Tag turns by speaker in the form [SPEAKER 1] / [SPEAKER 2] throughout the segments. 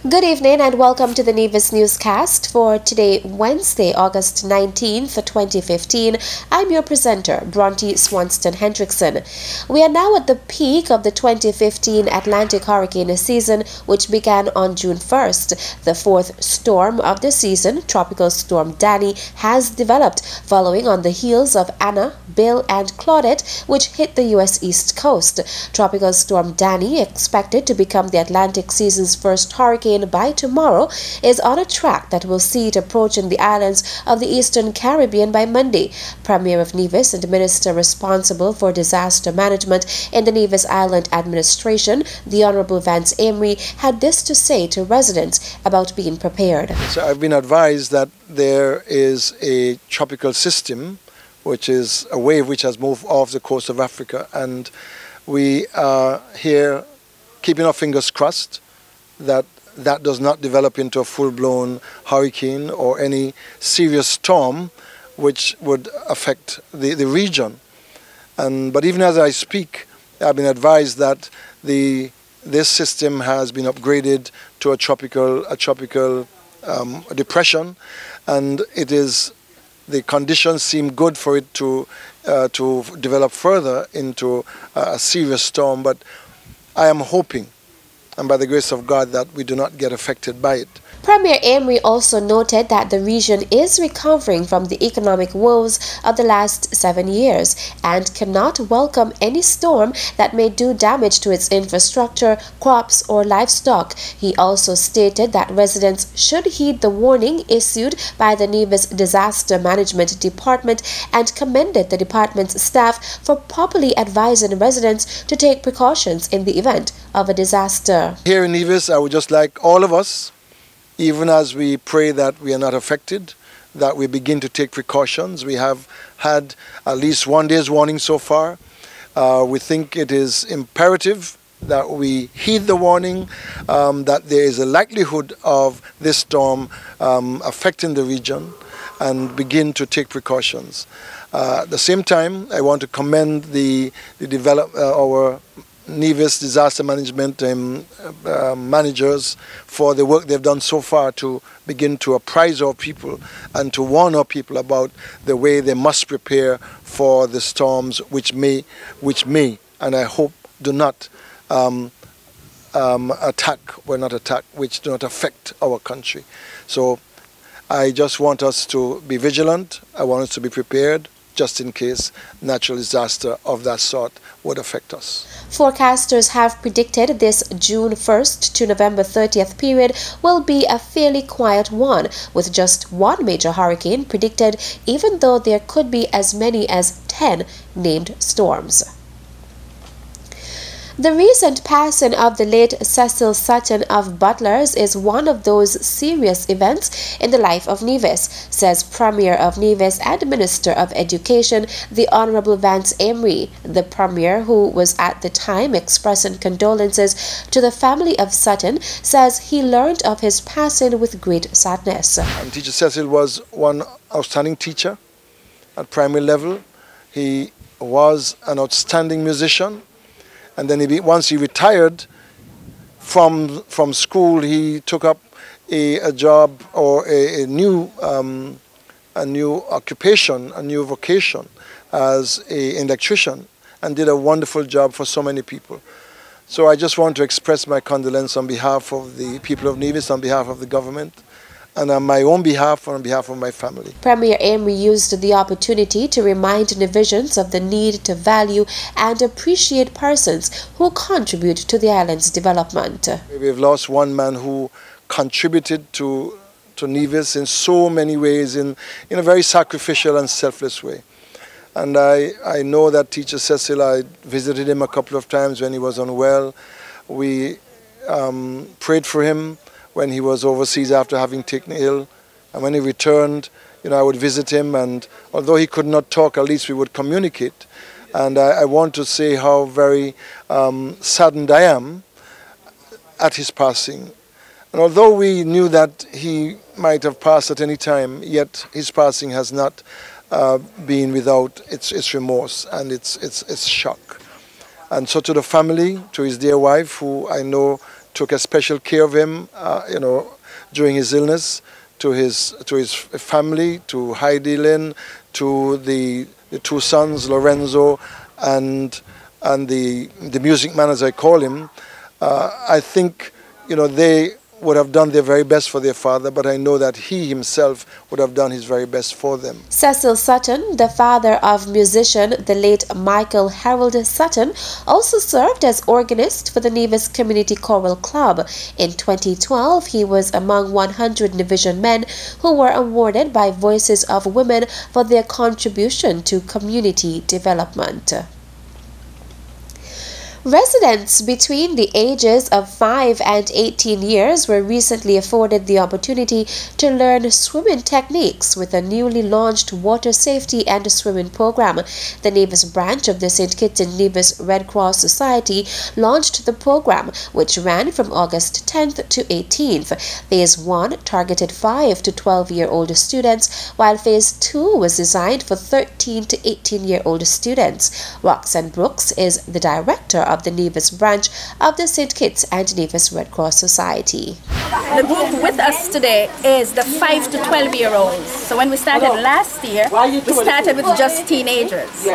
[SPEAKER 1] Good evening and welcome to the Nevis Newscast for today, Wednesday, August 19th, 2015. I'm your presenter, Bronte Swanston Hendrickson. We are now at the peak of the 2015 Atlantic hurricane season, which began on June 1st. The fourth storm of the season, Tropical Storm Danny, has developed following on the heels of Anna, Bill, and Claudette, which hit the U.S. East Coast. Tropical Storm Danny, expected to become the Atlantic season's first hurricane by tomorrow, is on a track that will see it approaching the islands of the Eastern Caribbean by Monday. Premier of Nevis and Minister responsible for disaster management in the Nevis Island Administration, the Honorable Vance Amory, had this to say to residents about being prepared.
[SPEAKER 2] So I've been advised that there is a tropical system, which is a wave which has moved off the coast of Africa, and we are here keeping our fingers crossed that that does not develop into a full-blown hurricane or any serious storm which would affect the region. But even as I speak, I've been advised that this system has been upgraded to a tropical depression, and the conditions seem good for it to develop further into a serious storm. But I am hoping, and by the grace of God, that we do not get affected by it.
[SPEAKER 1] Premier Amory also noted that the region is recovering from the economic woes of the last 7 years and cannot welcome any storm that may do damage to its infrastructure, crops, or livestock. He also stated that residents should heed the warning issued by the Nevis Disaster Management Department and commended the department's staff for properly advising residents to take precautions in the event of a disaster.
[SPEAKER 2] Here in Nevis, I would just like all of us, even as we pray that we are not affected, that we begin to take precautions. We have had at least 1 day's warning so far. We think it is imperative that we heed the warning, that there is a likelihood of this storm affecting the region, and begin to take precautions. At the same time, I want to commend our Nevis disaster management managers for the work they've done so far to begin to apprise our people and to warn our people about the way they must prepare for the storms which may and I hope do not which do not affect our country. So I just want us to be vigilant. I want us to be prepared, just in case natural disaster of that sort would affect us.
[SPEAKER 1] Forecasters have predicted this June 1st to November 30th period will be a fairly quiet one, with just one major hurricane predicted, even though there could be as many as 10 named storms. The recent passing of the late Cecil Sutton of Butlers is one of those serious events in the life of Nevis, says Premier of Nevis and Minister of Education, the Honorable Vance Amory. The Premier, who was at the time expressing condolences to the family of Sutton, says he learned of his passing with great sadness.
[SPEAKER 2] Teacher Cecil was one outstanding teacher at primary level. He was an outstanding musician. And then once he retired from school, he took up a job or a new occupation, a new vocation as an electrician, and did a wonderful job for so many people. So I just want to express my condolence on behalf of the people of Nevis, on behalf of the government, and on my own behalf and on behalf of my family.
[SPEAKER 1] Premier Amory used the opportunity to remind Nevisians of the need to value and appreciate persons who contribute to the island's development.
[SPEAKER 2] We've lost one man who contributed to Nevis in so many ways, in a very sacrificial and selfless way. And I know that Teacher Cecil, I visited him a couple of times when he was unwell. We prayed for him when he was overseas after having taken ill. And when he returned, I would visit him, and although he could not talk, at least we would communicate. And I want to say how very saddened I am at his passing. And although we knew that he might have passed at any time, yet his passing has not been without its remorse and its shock. And so to the family, to his dear wife, who I know took a special care of him, during his illness, to his family, to Heidi Lynn, to the two sons, Lorenzo and the music man, as I call him. I think, they would have done their very best for their father, but I know that he himself would have done his very best for them.
[SPEAKER 1] Cecil Sutton, the father of musician the late Michael Harold Sutton, also served as organist for the Nevis Community Choral Club. In 2012, he was among 100 Nevisian men who were awarded by Voices of Women for their contribution to community development. Residents between the ages of 5 and 18 years were recently afforded the opportunity to learn swimming techniques with a newly launched water safety and swimming program. The Nevis branch of the St. Kitts and Nevis Red Cross Society launched the program, which ran from August 10th to 18th. Phase 1 targeted 5 to 12-year-old students, while Phase 2 was designed for 13 to 18-year-old students. Roxanne Brooks is the director of the Nevis branch of the St. Kitts and Nevis Red Cross Society.
[SPEAKER 3] The group with us today is the 5 to 12-year-olds. So when we started last year, we started with just teenagers.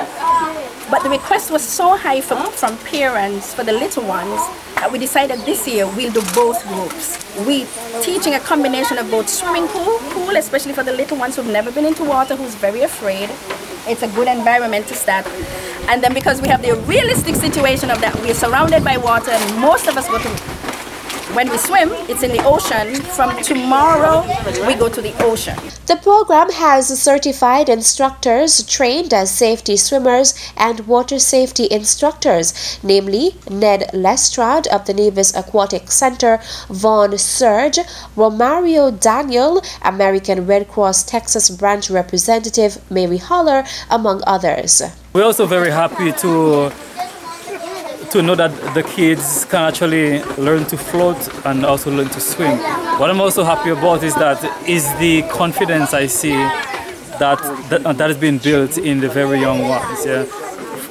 [SPEAKER 3] But the request was so high from parents for the little ones that we decided this year we'll do both groups. We're teaching a combination of both swimming pool, especially for the little ones who've never been into water, who's very afraid. It's a good environment to start. And then because we have the realistic situation of that we're surrounded by water and most of us go to, when we swim, it's in the ocean. From tomorrow, we go to the ocean.
[SPEAKER 1] The program has certified instructors trained as safety swimmers and water safety instructors, namely Ned Lestrade of the Nevis Aquatic Center, Vaughn Surge, Romario Daniel, American Red Cross Texas branch representative Mary Holler, among others.
[SPEAKER 4] We're also very happy to know that the kids can actually learn to float and also learn to swim. What I'm also happy about is the confidence I see that has been built in the very young ones,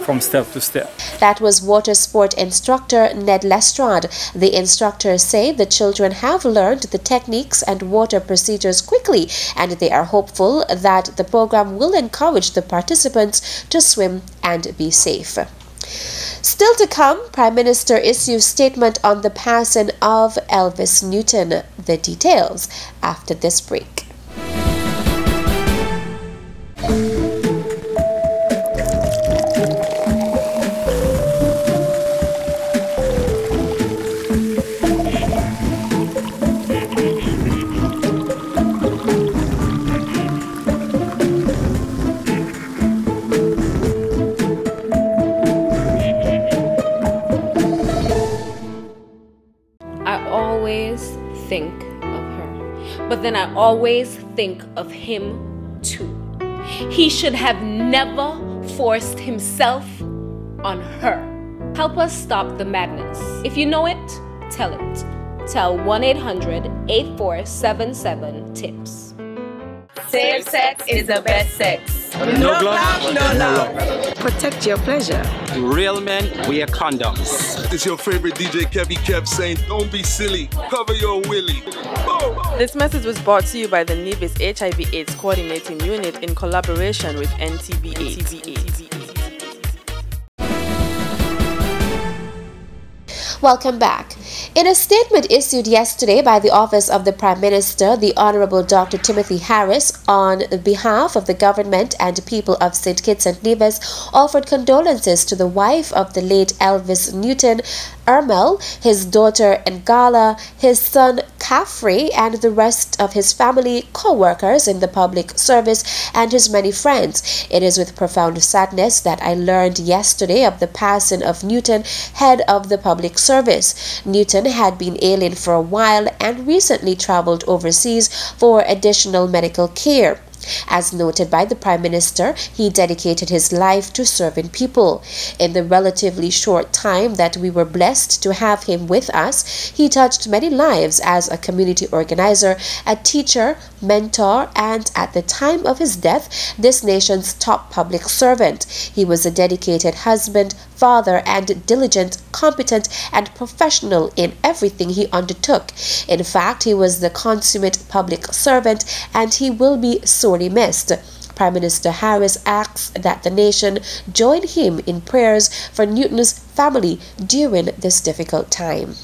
[SPEAKER 4] from step to step.
[SPEAKER 1] That was water sport instructor Ned Lestrade. The instructors say the children have learned the techniques and water procedures quickly, and they are hopeful that the program will encourage the participants to swim and be safe. Still to come, Prime Minister issues statement on the passing of Elvis Newton. The details after this break.
[SPEAKER 5] Think of her, but then I always think of him too. He should have never forced himself on her. Help us stop the madness. If you know it, tell it. Tell 1-800-8477-TIPS.
[SPEAKER 3] Safe sex is the best sex.
[SPEAKER 6] No glove, no love.
[SPEAKER 7] Protect your pleasure.
[SPEAKER 6] Real men wear condoms.
[SPEAKER 8] It's your favorite DJ Kevy kept saying, don't be silly, cover your willy. Oh.
[SPEAKER 7] This message was brought to you by the Nevis HIV/AIDS Coordinating Unit in collaboration with NTB/AIDS.
[SPEAKER 1] Welcome back. In a statement issued yesterday by the Office of the Prime Minister, the Honorable Dr. Timothy Harris, on behalf of the government and people of St. Kitts and Nevis, offered condolences to the wife of the late Elvis Newton, Ermel, his daughter Ngala, his son Caffrey, and the rest of his family, co-workers in the public service, and his many friends. It is with profound sadness that I learned yesterday of the passing of Newton, head of the public service. Newton had been ailing for a while and recently traveled overseas for additional medical care. As noted by the Prime Minister, he dedicated his life to serving people. In the relatively short time that we were blessed to have him with us, he touched many lives as a community organizer, a teacher, mentor, and at the time of his death, this nation's top public servant. He was a dedicated husband, father, and diligent competent and professional in everything he undertook. In fact, he was the consummate public servant, and he will be sorely missed. Prime Minister Harris asks that the nation join him in prayers for Newton's family during this difficult time.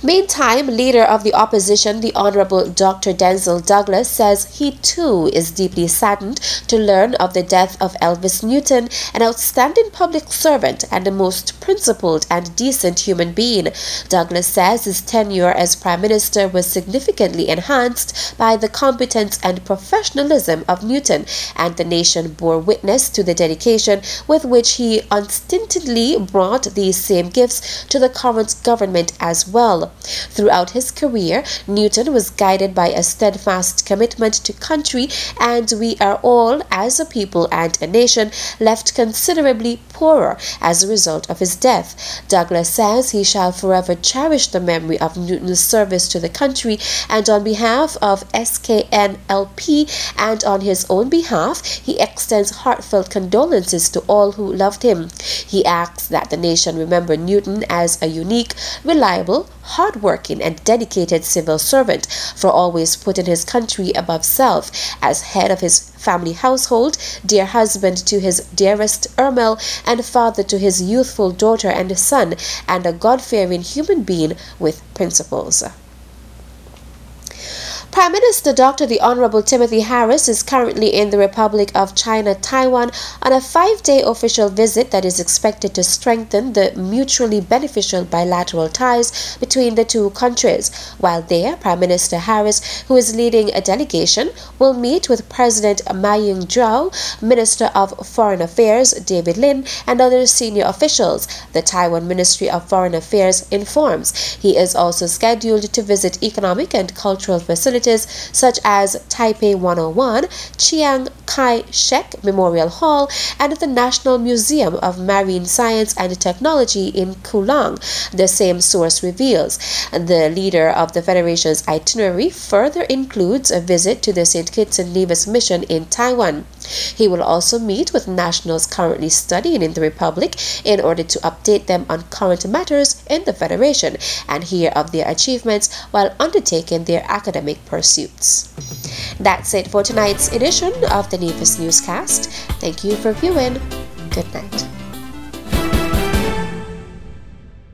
[SPEAKER 1] Meantime, leader of the opposition, the Honorable Dr. Denzel Douglas, says he too is deeply saddened to learn of the death of Elvis Newton, an outstanding public servant and the most principled and decent human being. Douglas says his tenure as Prime Minister was significantly enhanced by the competence and professionalism of Newton, and the nation bore witness to the dedication with which he unstintedly brought these same gifts to the current government as well. Throughout his career, Newton was guided by a steadfast commitment to country, and we are all, as a people and a nation, left considerably poorer as a result of his death. Douglas says he shall forever cherish the memory of Newton's service to the country, and on behalf of SKNLP and on his own behalf, he extends heartfelt condolences to all who loved him. He asks that the nation remember Newton as a unique, reliable, hard-working and dedicated civil servant, for always putting his country above self. As head of his family household, dear husband to his dearest Ermel, and father to his youthful daughter and son, and a God-fearing human being with principles. Prime Minister Dr. the Honorable Timothy Harris is currently in the Republic of China, Taiwan, on a 5-day official visit that is expected to strengthen the mutually beneficial bilateral ties between the two countries. While there, Prime Minister Harris, who is leading a delegation, will meet with President Ma Ying-jeou, Minister of Foreign Affairs David Lin, and other senior officials, the Taiwan Ministry of Foreign Affairs informs. He is also scheduled to visit economic and cultural facilities such as Taipei 101, Chiang Kai-shek Memorial Hall, and the National Museum of Marine Science and Technology in Kulang, the same source reveals. The leader of the Federation's itinerary further includes a visit to the St. Kitts and Nevis mission in Taiwan. He will also meet with nationals currently studying in the Republic in order to update them on current matters in the Federation and hear of their achievements while undertaking their academic pursuits. That's it for tonight's edition of the Nevis Newscast. Thank you for viewing. Good night.